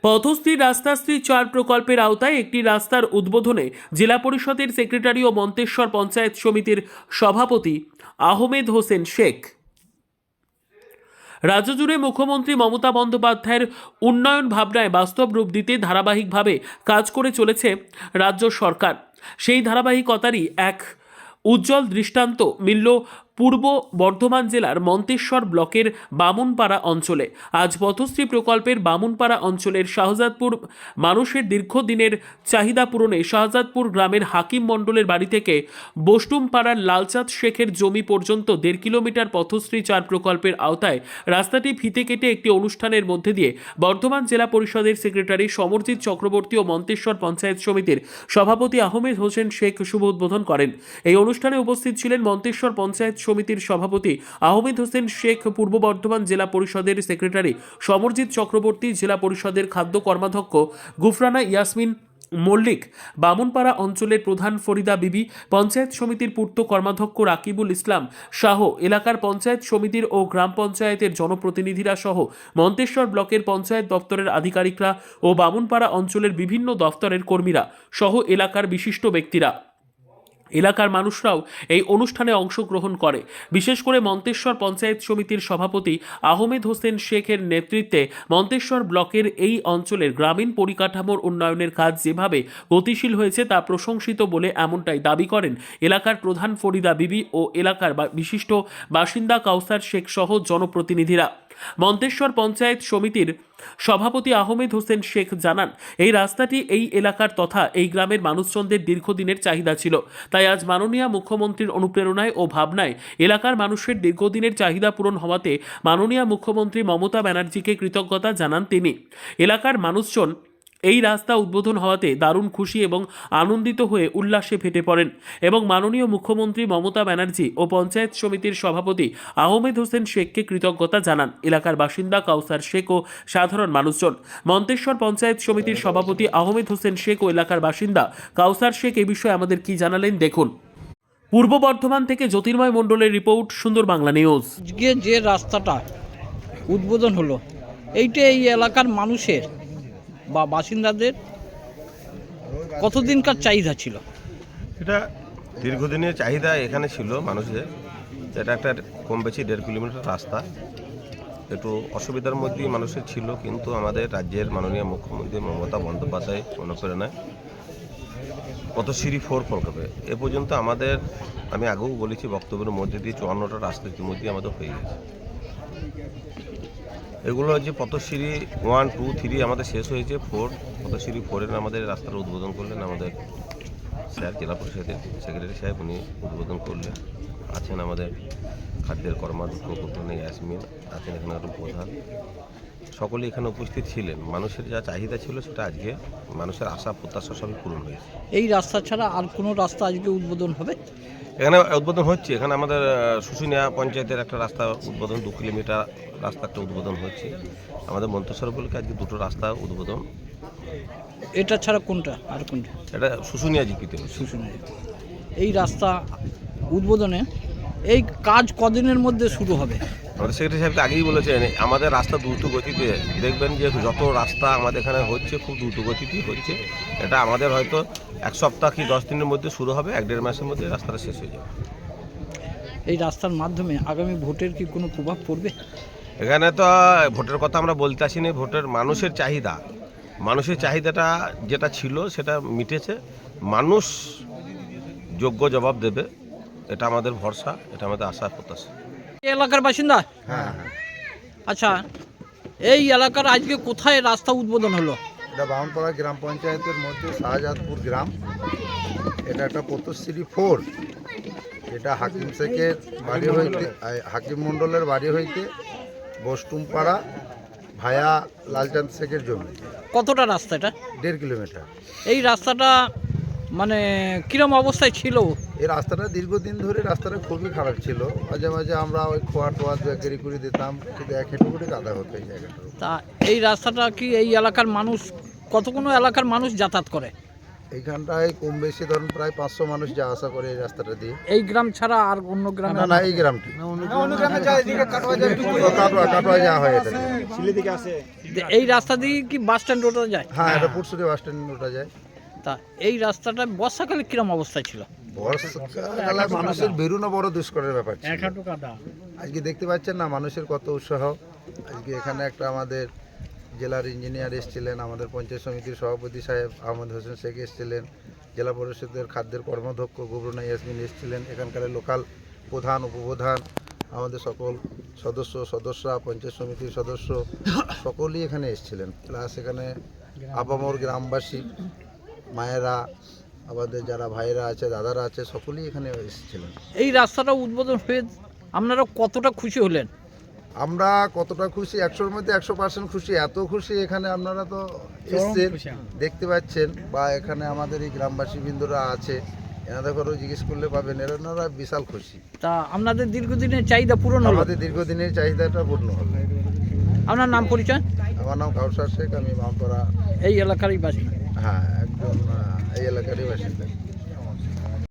পথশ্রী রাস্তাশ্রী 4 প্রকল্পের আওতায় একটি রাস্তার উদ্বোধনে জেলা পরিষদের সেক্রেটারি ও মন্তেশ্বর পঞ্চায়েত সমিতির সভাপতি আহমেদ হোসেন শেখ। রাজ্য জুড়ে মুখ্যমন্ত্রী মমতা বন্দ্যোপাধ্যায়ের উন্নয়ন ভাবনায় বাস্তব রূপ দিতে ধারাবাহিকভাবে কাজ করে চলেছে রাজ্য সরকার। সেই ধারাবাহিকতারই এক উজ্জ্বল দৃষ্টান্ত মিলল পূর্ব বর্ধমান জেলার মন্তেশ্বর ব্লকের বামুনপাড়া অঞ্চলে। আজ পথশ্রী প্রকল্পের বামুনপাড়া অঞ্চলের শাহজাদপুর মানুষের দীর্ঘদিনের চাহিদা পূরণে শাহজাদপুর গ্রামের হাকিম মণ্ডলের বাড়ি থেকে বস্টুমপাড়ার লালচাঁদ শেখের জমি পর্যন্ত 1.5 কিলোমিটার পথশ্রী 4 প্রকল্পের আওতায় রাস্তাটি ফিতে কেটে একটি অনুষ্ঠানের মধ্যে দিয়ে বর্ধমান জেলা পরিষদের সেক্রেটারি সমরজিৎ চক্রবর্তী ও মন্তেশ্বর পঞ্চায়েত সমিতির সভাপতি আহমেদ হোসেন শেখ শুভ উদ্বোধন করেন। এই অনুষ্ঠানে উপস্থিত ছিলেন মন্তেশ্বর পঞ্চায়েত সমিতির সভাপতি আহমেদ হোসেন শেখ, পূর্ব বর্ধমান জেলা পরিষদের সেক্রেটারি সমরজিৎ চক্রবর্তী, জেলা পরিষদের খাদ্য কর্মাধ্যক্ষ গুফরানা ইয়াসমিন মল্লিক, বামুনপাড়া অঞ্চলের প্রধান ফরিদা বিবি, পঞ্চায়েত সমিতির পূর্ত কর্মাধ্যক্ষ রাকিবুল ইসলাম শাহ, এলাকার পঞ্চায়েত সমিতির ও গ্রাম পঞ্চায়েতের জনপ্রতিনিধিরা সহ মন্তেশ্বর ব্লকের পঞ্চায়েত দপ্তরের আধিকারিকরা ও বামুনপাড়া অঞ্চলের বিভিন্ন দপ্তরের কর্মীরা সহ এলাকার বিশিষ্ট ব্যক্তিরা, এলাকার মানুষরাও এই অনুষ্ঠানে অংশগ্রহণ করে। বিশেষ করে মন্তেশ্বর পঞ্চায়েত সমিতির সভাপতি আহমেদ হোসেন শেখের নেতৃত্বে মন্তেশ্বর ব্লকের এই অঞ্চলের গ্রামীণ পরিকাঠামোর উন্নয়নের কাজ যেভাবে গতিশীল হয়েছে তা প্রশংসিত বলে এমনটাই দাবি করেন এলাকার প্রধান ফরিদা বিবি ও এলাকার বিশিষ্ট বাসিন্দা কাউসার শেখ সহ জনপ্রতিনিধিরা। মন্তেশ্বর পঞ্চায়েত সমিতির সভাপতি আহমেদ হোসেন শেখ জানান, এই রাস্তাটি এই এলাকার তথা এই গ্রামের মানুষজনদের দীর্ঘদিনের চাহিদা ছিল। তাই আজ মাননীয় মুখ্যমন্ত্রীর অনুপ্রেরণায় ও ভাবনায় এলাকার মানুষের দীর্ঘদিনের চাহিদা পূরণ হওয়াতে মাননীয় মুখ্যমন্ত্রী মমতা ব্যানার্জিকে কৃতজ্ঞতা জানান তিনি। এলাকার মানুষজন এই রাস্তা উদ্বোধন হওয়াতে দারুণ খুশি এবং আনন্দিত হয়ে উল্লাসে ফেটে পড়েন এবং মাননীয় মুখ্যমন্ত্রী মমতা ব্যানার্জি ও পঞ্চায়েত সমিতির সভাপতি আহমেদ হোসেন শেখকে কৃতজ্ঞতা জানান এলাকার বাসিন্দা কাউসার শেখ ও সাধারণ মানুষজন। মন্তেশ্বর পঞ্চায়েত সমিতির সভাপতি আহমেদ হোসেন শেখ ও এলাকার বাসিন্দা কাউসার শেখ এই বিষয়ে আমাদের কি জানালেন দেখুন। পূর্ব বর্ধমান থেকে জ্যোতির্ময় মণ্ডলের রিপোর্ট, সুন্দর বাংলা নিউজ। আজকে যে রাস্তাটা উদ্বোধন হলো, এইটা এই এলাকার মানুষের বা বাসিন্দাদের কতদিনকার চাহিদা ছিল? এটা দীর্ঘদিনের চাহিদা এখানে ছিল মানুষের। এটা একটা কম বেশি 1.5 কিলোমিটার রাস্তা, একটু অসুবিধার মধ্যেই মানুষের ছিল, কিন্তু আমাদের রাজ্যের মাননীয় মুখ্যমন্ত্রী মমতা বন্দ্যোপাধ্যায় অনুপ্রেরণায় পথশ্রী 4 প্রকল্পে এ পর্যন্ত আমাদের, আমি আগেও বলেছি বক্তব্যের মধ্যে দিয়ে 54টা রাস্তা ইতিমধ্যে আমাদের হয়ে গেছে। এগুলো হচ্ছে পথশ্রী 1, 2, 3 আমাদের শেষ হয়েছে, 4 পথশ্রী 4-এর আমাদের রাস্তার উদ্বোধন করলেন আমাদের স্যার, জেলা পরিষদের সেক্রেটারি সাহেব, উনি উদ্বোধন করলেন। আছেন আমাদের খাদ্যের কর্মাধ্যক্ষ গুফরানা ইয়াসমিন, আছেন এখানে প্রধান, সকলে এখানে উপস্থিত ছিলেন। মানুষের যা চাহিদা ছিল সেটা আজকে মানুষের আশা প্রত্যাশা সবই পূরণ হয়েছে। এই রাস্তা ছাড়া আর কোনো রাস্তা আজকে উদ্বোধন হবে? এখানে উদ্বোধন হচ্ছে, এখানে আমাদের শুশুনিয়া পঞ্চায়েতের একটা রাস্তা উদ্বোধন, 2 কিলোমিটার রাস্তা একটা উদ্বোধন হচ্ছে। আমাদের মন্তেশ্বর ব্লকে আজকে 2টো রাস্তা উদ্বোধন। এটা ছাড়া কোনটা আর কোনটা? এটা শুশুনিয়া জিপিতে হচ্ছে। শুশুনিয়া। এই রাস্তা উদ্বোধনে এই কাজ কদিনের মধ্যে শুরু হবে? আমাদের সেক্রেটারি সাহেব আগেই বলেছেন আমাদের রাস্তা দ্রুত গতিতে, দেখবেন যে যত রাস্তা আমাদের এখানে হচ্ছে খুব দ্রুত গতিতেই হচ্ছে। এটা আমাদের হয়তো 1 সপ্তাহ কি 10 দিনের মধ্যে শুরু হবে, 1-1.5 মাসের মধ্যে রাস্তাটা শেষ হয়ে যাবে। এই রাস্তার মাধ্যমে আগামী ভোটের কি কোনো প্রভাব পড়বে? এখানে তো ভোটের কথা আমরা বলতে আসিনি, ভোটের মানুষের চাহিদাটা যেটা ছিল সেটা মিটেছে। মানুষ যোগ্য জবাব দেবে, এটা আমাদের ভরসা, এটা আমাদের আশা প্রত্যাশা। এই এলাকার বাসিন্দা? হ্যাঁ। আচ্ছা, এই এলাকার আজকে কোথায় রাস্তা উদ্বোধন হলো? এটা বামুনপাড়া গ্রাম পঞ্চায়েতের মধ্যে শাহজাদপুর গ্রাম। এটা একটা পথশ্রী 4, এটা হাকিম শেখের বাড়ি হইতে, হাকিম মণ্ডলের বাড়ি হইতে বস্টুমপাড়া ভায়া লালচাঁদ শেখের জমি। কতটা রাস্তা এটা? 1.5 কিলোমিটার। এই রাস্তাটা মানে কিরম অবস্থায় ছিল? এই রাস্তাটা দীর্ঘদিন ধরে রাস্তাটা খুবই খারাপ ছিল। মাঝে মাঝে আমরা ওই খোয়া টোয়া জায়গারি করে দিতাম, কিন্তু 1 হেঁটু করে কাদা হতো এই জায়গাটা। তা এই রাস্তাটা কি এই এলাকার মানুষ, কতগুলো এলাকার মানুষ যাতায়াত করে? এইখানটায় কম বেশি ধরুন প্রায় 500 মানুষ যা আশা করে এই রাস্তাটা দিয়ে। এই গ্রাম ছাড়া আর অন্য গ্রামে না না এই গ্রামটি কাটোয়া যাওয়া হয় এটা দিয়ে। এই রাস্তা দিয়ে কি বাস স্ট্যান্ড ওটা যায়? হ্যাঁ এটা পুরসুরি বাস স্ট্যান্ড ওটা যায়। তা এই রাস্তাটা বর্ষাকালে কিরম অবস্থা ছিল? বর্ষাকালে মানুষের বেরোনো বড় দুষ্করের ব্যাপার ছিল। আজকে দেখতে পাচ্ছেন না মানুষের কত উৎসাহ। আজকে এখানে একটা আমাদের জেলার ইঞ্জিনিয়ার এসেছিলেন, আমাদের পঞ্চায়েত সমিতির সভাপতি সাহেব আহমদ হোসেন শেখ এসেছিলেন, জেলা পরিষদের খাদ্যের কর্মাধ্যক্ষ গোবরনা ইয়াসমিন এসেছিলেন, এখানকার লোকাল প্রধান উপপ্রধান আমাদের সকল সদস্যরা পঞ্চায়েত সমিতির সদস্য সকলেই এখানে এসেছিলেন। প্লাস এখানে আপামর গ্রামবাসী মায়েরা, আমাদের যারা ভাইয়েরা আছে, দাদারা আছে, সকলেই এখানে এসেছিলেন। এই রাস্তাটা উদ্বোধন হয়ে আপনারা কতটা খুশি হলেন? আমরা কতটা খুশি, 100-র মধ্যে 100% খুশি। এত খুশি এখানে আপনারা তো এসছেন দেখতে পাচ্ছেন, বা এখানে আমাদের এই গ্রামবাসী বৃন্দরা আছে, এনাদের ঘরেও জিজ্ঞেস করলে পাবেন, এনারা বিশাল খুশি। তা আপনাদের দীর্ঘদিনের চাহিদা পূরণ হলো? আমাদের দীর্ঘদিনের চাহিদাটা পূর্ণ হলো। আপনার নাম পরিচয়? আমার নাম কাউসার শেখ, আমি মামপাড়া, এই এলাকারই বাসিন্দা। হ্যাঁ একদম এই এলাকারই বাসিন্দা।